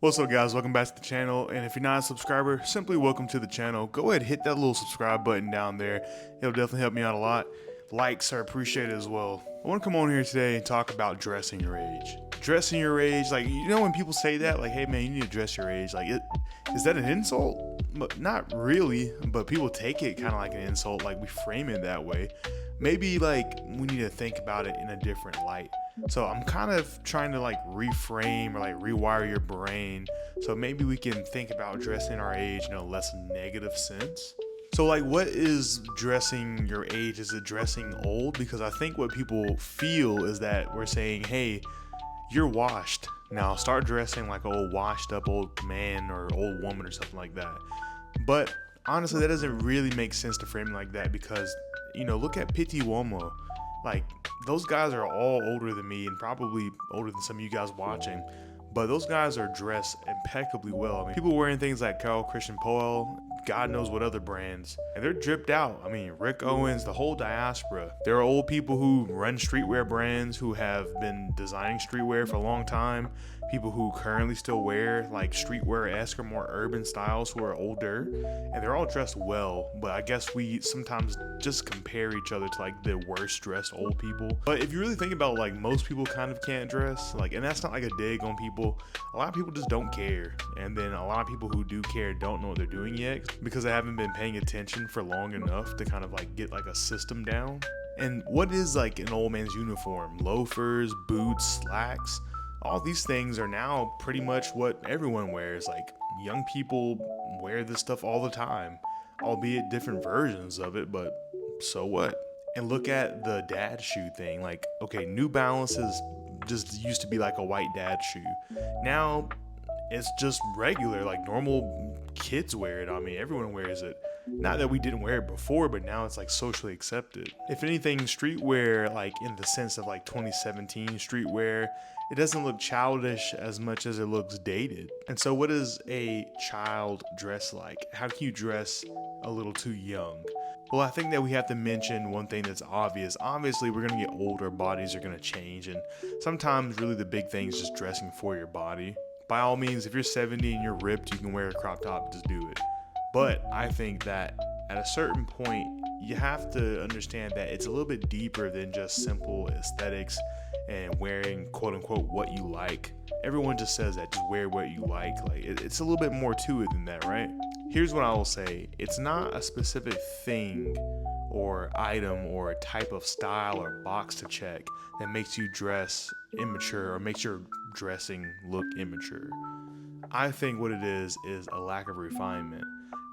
What's up, guys? Welcome back to the channel, and if you're not a subscriber, simply welcome to the channel. Go ahead, hit that little subscribe button down there. It'll definitely help me out a lot. Likes are appreciated as well. I want to come on here today and talk about dressing your age. Dressing your age, like, you know when people say that, like, hey man, you need to dress your age, like, is that an insult? But not really, but people take it kind of like an insult, like we frame it that way. Maybe like we need to think about it in a different light. So I'm kind of trying to like reframe or like rewire your brain, so maybe we can think about dressing our age in a less negative sense. So like, what is dressing your age? Is it dressing old? Because I think what people feel is that we're saying, hey, you're washed, now start dressing like an old washed up old man or old woman or something like that. But honestly, that doesn't really make sense to frame it like that, because, you know, look at Pity Womo. Like, those guys are all older than me and probably older than some of you guys watching, but those guys are dressed impeccably well. I mean, people wearing things like Carl Christian Poel, God knows what other brands, and they're dripped out. I mean, Rick Owens, the whole diaspora. There are old people who run streetwear brands who have been designing streetwear for a long time. People who currently still wear like streetwear-esque or more urban styles who are older, and they're all dressed well, but I guess we sometimes just compare each other to like the worst dressed old people. But if you really think about, like, most people kind of can't dress, like, and that's not like a dig on people. A lot of people just don't care, and then a lot of people who do care don't know what they're doing yet because they haven't been paying attention for long enough to kind of like get like a system down. And what is like an old man's uniform? Loafers, boots, slacks. All these things are now pretty much what everyone wears. Like, young people wear this stuff all the time, albeit different versions of it, but so what? And look at the dad shoe thing. Like, okay, New Balances just used to be like a white dad shoe. Now it's just regular, like normal kids wear it. I mean, everyone wears it. Not that we didn't wear it before, but now it's like socially accepted. If anything, streetwear, like in the sense of like 2017 streetwear, it doesn't look childish as much as it looks dated. And so what does a child dress like? How can you dress a little too young? Well, I think that we have to mention one thing that's obvious. Obviously, we're gonna get older, bodies are gonna change, and sometimes really the big thing is just dressing for your body. By all means, if you're 70 and you're ripped, you can wear a crop top, just do it. But I think that at a certain point, you have to understand that it's a little bit deeper than just simple aesthetics and wearing quote unquote what you like. Everyone just says that, just wear what you like. Like, it's a little bit more to it than that, right? Here's what I will say. It's not a specific thing or item or a type of style or box to check that makes you dress immature or makes your dressing look immature. I think what it is a lack of refinement.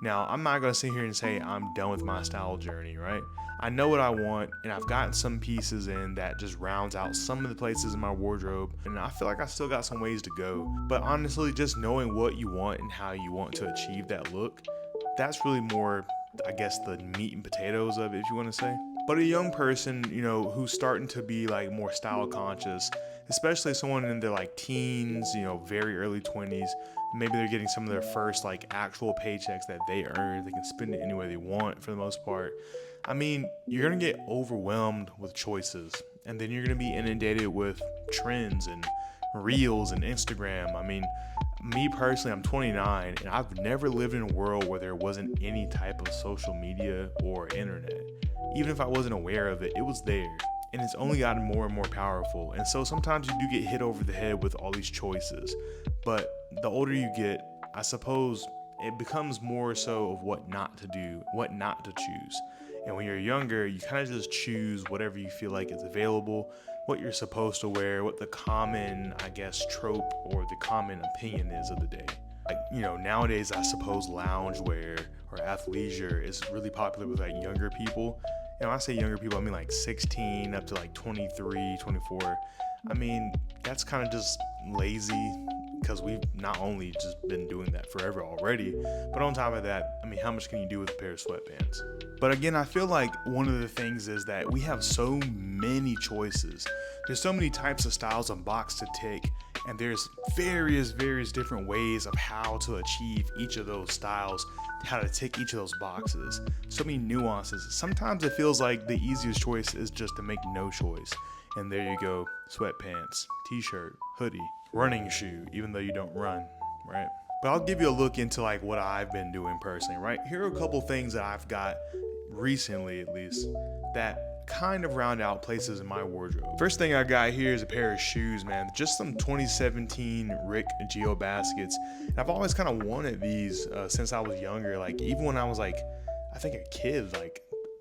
Now, I'm not gonna sit here and say I'm done with my style journey, right? I know what I want, and I've gotten some pieces in that just rounds out some of the places in my wardrobe, and I feel like I still got some ways to go. But honestly, just knowing what you want and how you want to achieve that look, that's really more, I guess, the meat and potatoes of it, if you want to say. But a young person, you know, who's starting to be like more style conscious, especially someone in their like teens, you know, very early 20s, maybe they're getting some of their first like actual paychecks that they earn. They can spend it any way they want for the most part. I mean, you're gonna get overwhelmed with choices, and then you're gonna be inundated with trends and reels and Instagram. I mean, me personally, I'm 29, and I've never lived in a world where there wasn't any type of social media or internet. Even if I wasn't aware of it, it was there. And it's only gotten more and more powerful. And so sometimes you do get hit over the head with all these choices. But the older you get, I suppose it becomes more so of what not to do, what not to choose. And when you're younger, you kind of just choose whatever you feel like is available, what you're supposed to wear, what the common, I guess, trope or the common opinion is of the day. Like, you know, nowadays, I suppose loungewear or athleisure is really popular with like younger people. And when I say younger people, I mean like 16 up to like 23, 24. I mean, that's kind of just lazy, because we've not only just been doing that forever already, but on top of that, I mean, how much can you do with a pair of sweatpants? But again, I feel like one of the things is that we have so many choices. There's so many types of styles and box to tick, and there's various different ways of how to achieve each of those styles, how to tick each of those boxes. So many nuances. Sometimes it feels like the easiest choice is just to make no choice. And there you go, sweatpants, t-shirt, hoodie, running shoe, even though you don't run. right? But I'll give you a look into like what I've been doing personally, right? Here are a couple things that I've got recently, at least, that kind of round out places in my wardrobe. First thing I got here is a pair of shoes, man. Just some 2017 Rick Geo baskets. And I've always kind of wanted these since I was younger. Like even when I was like, I think a kid, like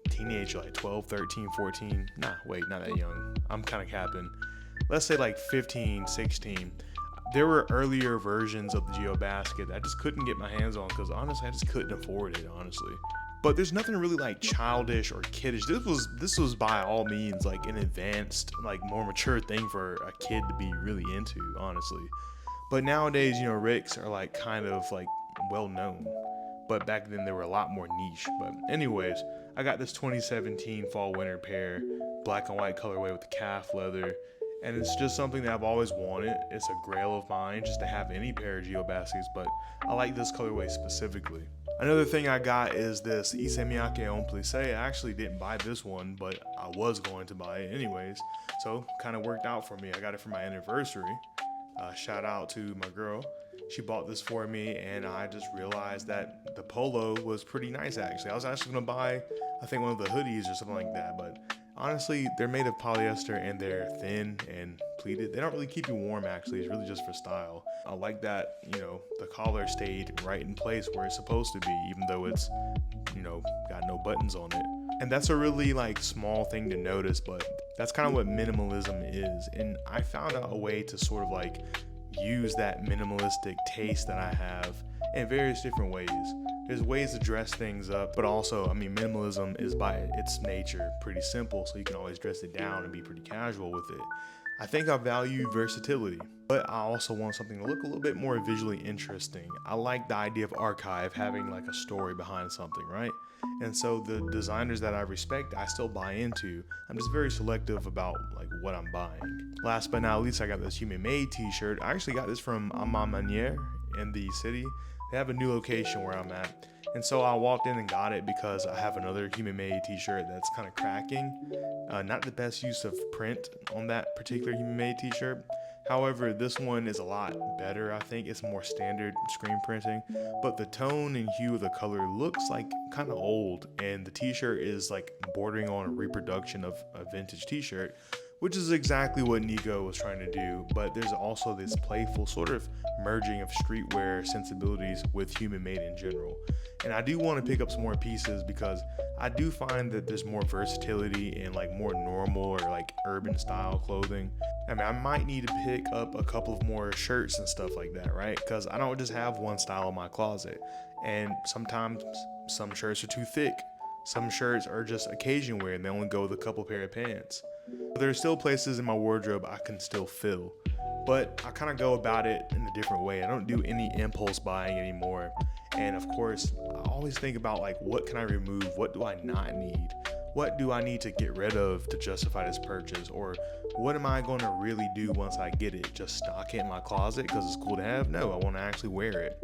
teenager, like 12, 13, 14. Nah, wait, not that young. I'm kind of capping. Let's say like 15, 16. There were earlier versions of the Geo basket that I just couldn't get my hands on because honestly, I just couldn't afford it, honestly. But there's nothing really like childish or kiddish. This was by all means like an advanced, like more mature thing for a kid to be really into, honestly. But nowadays, you know, Ricks are like kind of like well known. But back then they were a lot more niche. But anyways, I got this 2017 fall winter pair, black and white colorway with the calf leather. And it's just something that I've always wanted. It's a grail of mine just to have any pair of Geo baskets, but I like this colorway specifically. Another thing I got is this Isemiake en Plissé. I actually didn't buy this one, but I was going to buy it anyways. So kind of worked out for me. I got it for my anniversary. Shout out to my girl. She bought this for me and I just realized that the polo was pretty nice actually. I was actually gonna buy, I think one of the hoodies or something like that, but honestly, they're made of polyester and they're thin and pleated. They don't really keep you warm actually, it's really just for style. I like that, you know, the collar stayed right in place where it's supposed to be, even though it's, you know, got no buttons on it. And that's a really like small thing to notice, but that's kind of what minimalism is. And I found out a way to sort of like use that minimalistic taste that I have in various different ways. There's ways to dress things up, but also, I mean, minimalism is by its nature pretty simple, so you can always dress it down and be pretty casual with it. I think I value versatility, but I also want something to look a little bit more visually interesting. I like the idea of archive, having like a story behind something, right? And so the designers that I respect, I still buy into. I'm just very selective about like what I'm buying. Last but not least, I got this Human Made t-shirt. I actually got this from A Ma Manière in the city. They have a new location where I'm at. And so I walked in and got it because I have another Human Made t-shirt that's kind of cracking. Not the best use of print on that particular Human Made t-shirt. However, this one is a lot better, I think. It's more standard screen printing, but the tone and hue of the color looks like kind of old, and the t-shirt is like bordering on a reproduction of a vintage t-shirt, which is exactly what Nico was trying to do. But there's also this playful sort of merging of streetwear sensibilities with Human Made in general. And I do want to pick up some more pieces because I do find that there's more versatility in like more normal or like urban style clothing. I mean, I might need to pick up a couple of more shirts and stuff like that, right? Because I don't just have one style in my closet. And sometimes some shirts are too thick. Some shirts are just occasion wear and they only go with a couple pair of pants. But there are still places in my wardrobe I can still fill. But I kind of go about it in a different way. I don't do any impulse buying anymore. And of course, I always think about like, what can I remove? What do I not need? What do I need to get rid of to justify this purchase? Or what am I going to really do once I get it? Just stock it in my closet because it's cool to have? No, I want to actually wear it.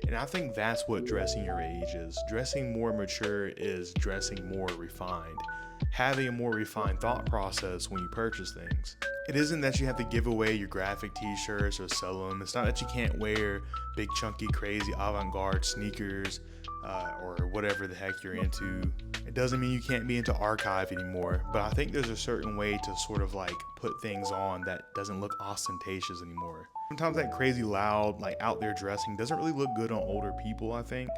And I think that's what dressing your age is. Dressing more mature is dressing more refined. Having a more refined thought process when you purchase things. It isn't that you have to give away your graphic t-shirts or sell them. It's not that you can't wear big chunky crazy avant-garde sneakers or whatever the heck you're into. It doesn't mean you can't be into archive anymore, but I think there's a certain way to sort of like put things on that doesn't look ostentatious anymore. Sometimes that crazy loud, like out there dressing doesn't really look good on older people, I think.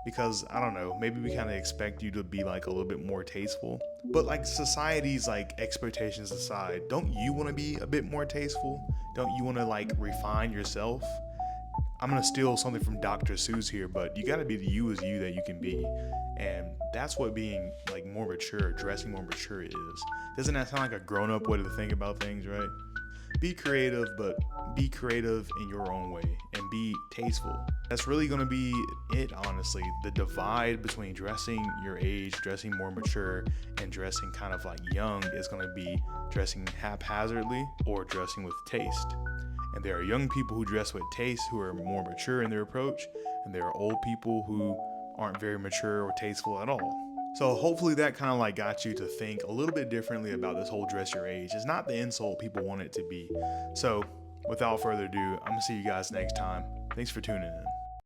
Because I don't know, maybe we kind of expect you to be like a little bit more tasteful. But like society's like expectations aside, don't you want to be a bit more tasteful? Don't you want to like refine yourself? I'm gonna steal something from Dr. Seuss here, but you gotta be the you as you that you can be. And that's what being like more mature, dressing more mature is. Doesn't that sound like a grown-up way to think about things, right? Be creative, but be creative in your own way and be tasteful. That's really going to be it, honestly. The divide between dressing your age, dressing more mature, and dressing kind of like young is going to be dressing haphazardly or dressing with taste. And there are young people who dress with taste who are more mature in their approach, and there are old people who aren't very mature or tasteful at all. So hopefully that kind of like got you to think a little bit differently about this whole dress your age. It's not the insult people want it to be. So without further ado, I'm gonna see you guys next time. Thanks for tuning in.